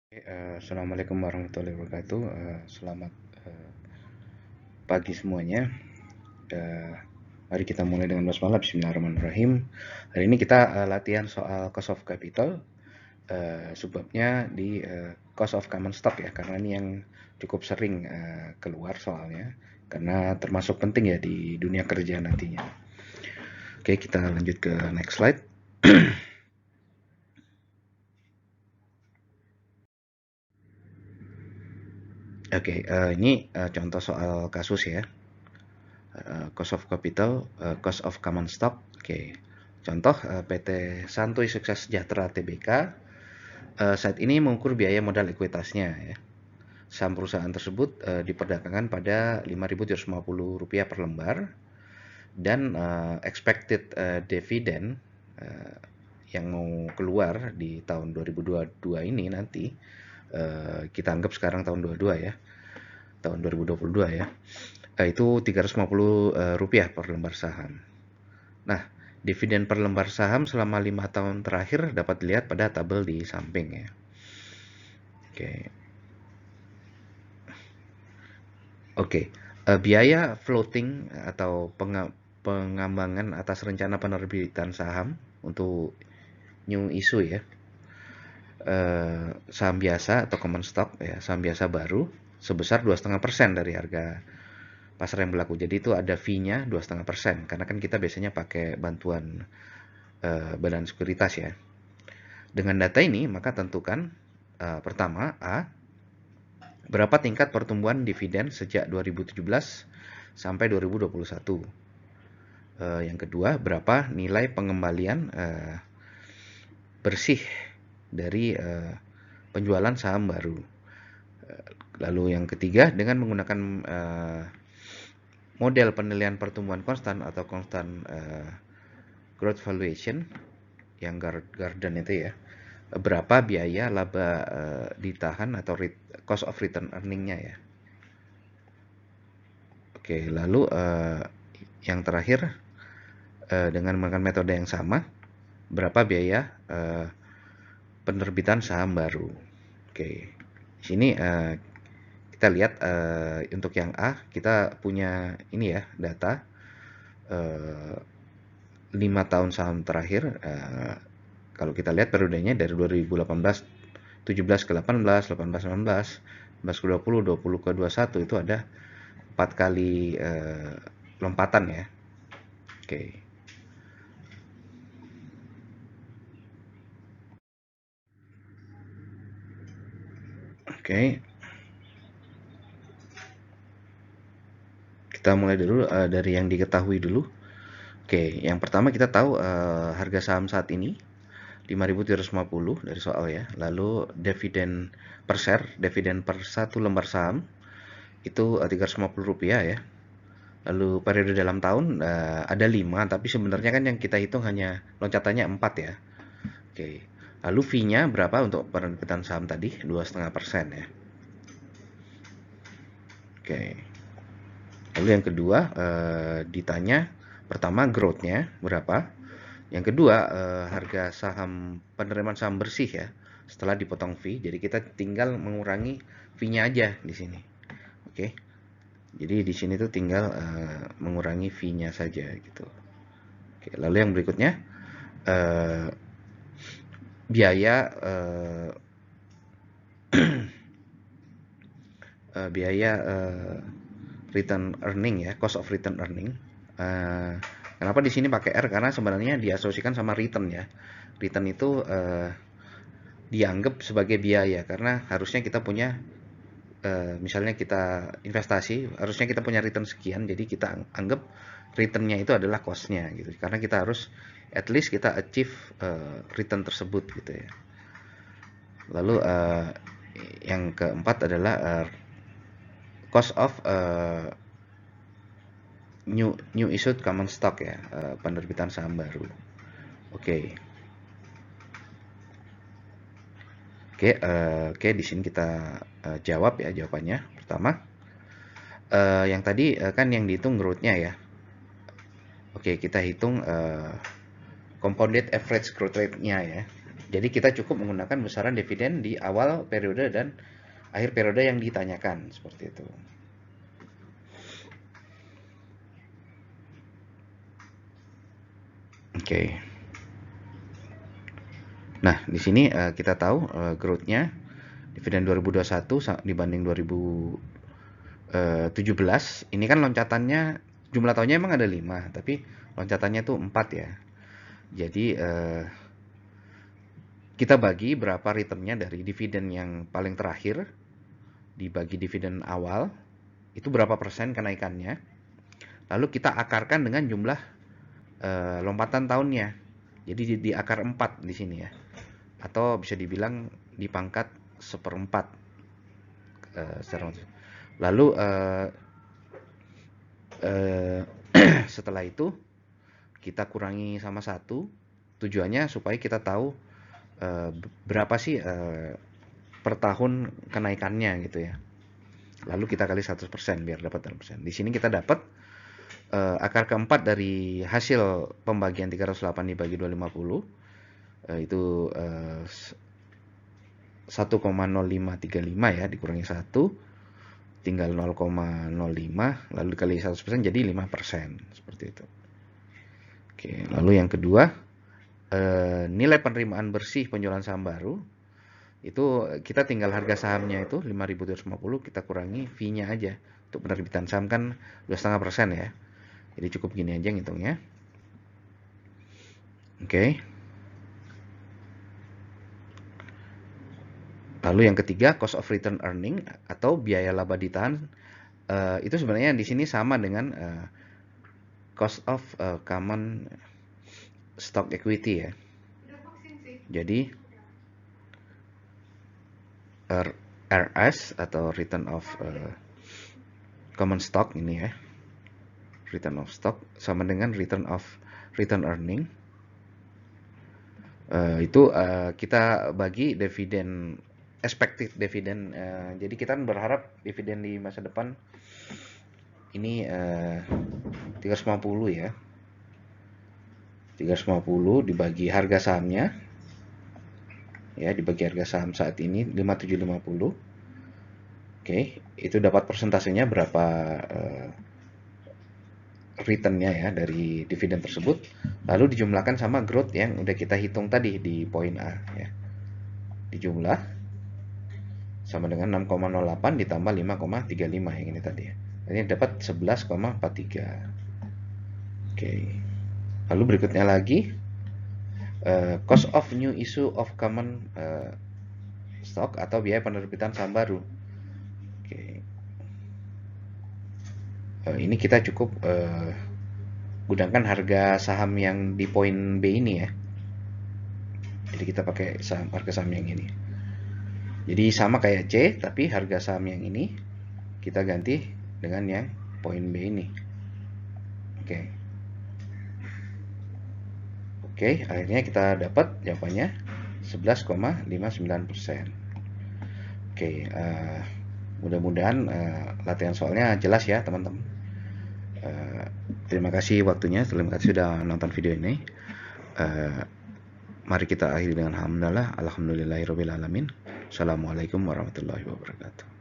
Assalamualaikum warahmatullahi wabarakatuh. Selamat pagi semuanya. Eh, Mari kita mulai dengan basmalah. Bismillahirrahmanirrahim. Hari ini kita latihan soal cost of capital. Sebabnya di cost of common stock ya, karena ini yang cukup sering keluar soalnya, karena termasuk penting ya di dunia kerja nantinya. Oke, kita lanjut ke next slide. Oke, ini contoh soal kasus ya. Cost of capital, cost of common stock. Oke, contoh PT Santuy Sukses Sejahtera Tbk saat ini mengukur biaya modal ekuitasnya ya. Saham perusahaan tersebut diperdagangkan pada Rp5.750 per lembar dan expected dividend yang mau keluar di tahun 2022 ini nanti, kita anggap sekarang tahun 22 ya, tahun 2022 ya, itu Rp350 per lembar saham. Nah, dividen per lembar saham selama 5 tahun terakhir dapat dilihat pada tabel di samping ya. Oke. Biaya floating atau pengembangan atas rencana penerbitan saham untuk new issue ya. Saham biasa atau common stock ya, saham biasa baru sebesar 2,5% dari harga pasar yang berlaku. Jadi itu ada fee-nya 2,5%, karena kan kita biasanya pakai bantuan badan sekuritas ya. Dengan data ini maka tentukan pertama A, berapa tingkat pertumbuhan dividen sejak 2017 sampai 2021. Yang kedua, berapa nilai pengembalian bersih dari penjualan saham baru. Lalu yang ketiga, dengan menggunakan model penilaian pertumbuhan konstan atau constant growth valuation yang Garden itu ya, berapa biaya laba ditahan atau cost of return earning-nya ya. Oke, lalu yang terakhir, dengan menggunakan metode yang sama, berapa biaya penerbitan saham baru. Oke, di sini kita lihat untuk yang A, kita punya ini ya, data 5 tahun saham terakhir. Kalau kita lihat periodenya dari 2018, 17 ke 18, 18 19, 19 ke 20, 20 ke 21, itu ada 4 kali lompatan ya. Oke. Oke. Kita mulai dulu dari yang diketahui dulu. Oke, yang pertama kita tahu harga saham saat ini 5.750 dari soal ya. Lalu dividen per share, dividen per satu lembar saham itu Rp350 ya. Lalu periode dalam tahun ada 5, tapi sebenarnya kan yang kita hitung hanya loncatannya 4 ya. Oke. Lalu fee-nya berapa untuk penerbitan saham tadi? 2,5% ya. Oke. Lalu yang kedua ditanya, pertama growth-nya berapa? Yang kedua, harga saham, penerimaan saham bersih ya, setelah dipotong fee. Jadi kita tinggal mengurangi fee-nya aja di sini. Oke. Jadi di sini tuh tinggal mengurangi fee-nya saja gitu. Oke, lalu yang berikutnya biaya biaya return earning ya, cost of return earning. Kenapa di sini pakai R? Karena sebenarnya diasosiasikan sama return ya. Return itu dianggap sebagai biaya, karena harusnya kita punya misalnya kita investasi, harusnya kita punya return sekian, jadi kita anggap returnnya itu adalah cost-nya gitu, karena kita harus at least kita achieve return tersebut gitu ya. Lalu yang keempat adalah cost of new issued common stock ya, penerbitan saham baru. Oke. Oke, di sini kita jawab ya jawabannya. Pertama, yang tadi kan yang dihitung growth-nya ya. Oke, kita hitung compounded average growth rate-nya ya. Jadi kita cukup menggunakan besaran dividen di awal periode dan akhir periode yang ditanyakan, seperti itu. Oke. Nah, di sini kita tahu growth-nya dividen 2021 dibanding 2017. Ini kan loncatannya, jumlah tahunnya emang ada 5, tapi loncatannya tuh 4 ya. Jadi kita bagi berapa returnnya dari dividen yang paling terakhir dibagi dividen awal, itu berapa persen kenaikannya. Lalu kita akarkan dengan jumlah lompatan tahunnya. Jadi di akar 4 di sini ya. Atau bisa dibilang di pangkat 1/4 secara. Lalu setelah itu kita kurangi sama 1. Tujuannya supaya kita tahu berapa sih per tahun kenaikannya gitu ya. Lalu kita kali 100% biar dapat 100%. Di sini kita dapat akar keempat dari hasil pembagian 308 dibagi 250 itu 1,0535 ya, dikurangi 1 tinggal 0,05, lalu dikali 100% jadi 5%, seperti itu. Oke, lalu yang kedua, nilai penerimaan bersih penjualan saham baru itu kita tinggal harga sahamnya itu 5.250, kita kurangi fee-nya aja. Untuk penerbitan saham kan 2,5% ya. Jadi cukup gini aja ngitungnya. Oke. Lalu yang ketiga, cost of return earning atau biaya laba ditahan. Itu sebenarnya di sini sama dengan cost of common stock equity ya. Jadi RS atau return of common stock ini ya, return of stock sama dengan return earning. Itu kita bagi dividen, expected dividen. Jadi kita berharap dividen di masa depan ini 350 ya. 350 dibagi harga sahamnya ya, dibagi harga saham saat ini 5750. Oke, itu dapat persentasenya berapa returnnya ya dari dividen tersebut, lalu dijumlahkan sama growth yang udah kita hitung tadi di poin A ya, dijumlah sama dengan 6,08 ditambah 5,35 yang ini tadi ya, ini dapat 11,43. Oke, lalu berikutnya lagi cost of new issue of common stock atau biaya penerbitan saham baru. Oke. Ini kita cukup gunakan harga saham yang di poin B ini ya. Jadi kita pakai harga saham yang ini. Jadi sama kayak C, tapi harga saham yang ini kita ganti dengan yang poin B ini. Oke. Oke, akhirnya kita dapat jawabannya 11,59%. Oke, mudah-mudahan latihan soalnya jelas ya teman-teman. Terima kasih waktunya, terima kasih sudah nonton video ini. Mari kita akhiri dengan alhamdulillahirabbil alamin. Assalamualaikum warahmatullahi wabarakatuh.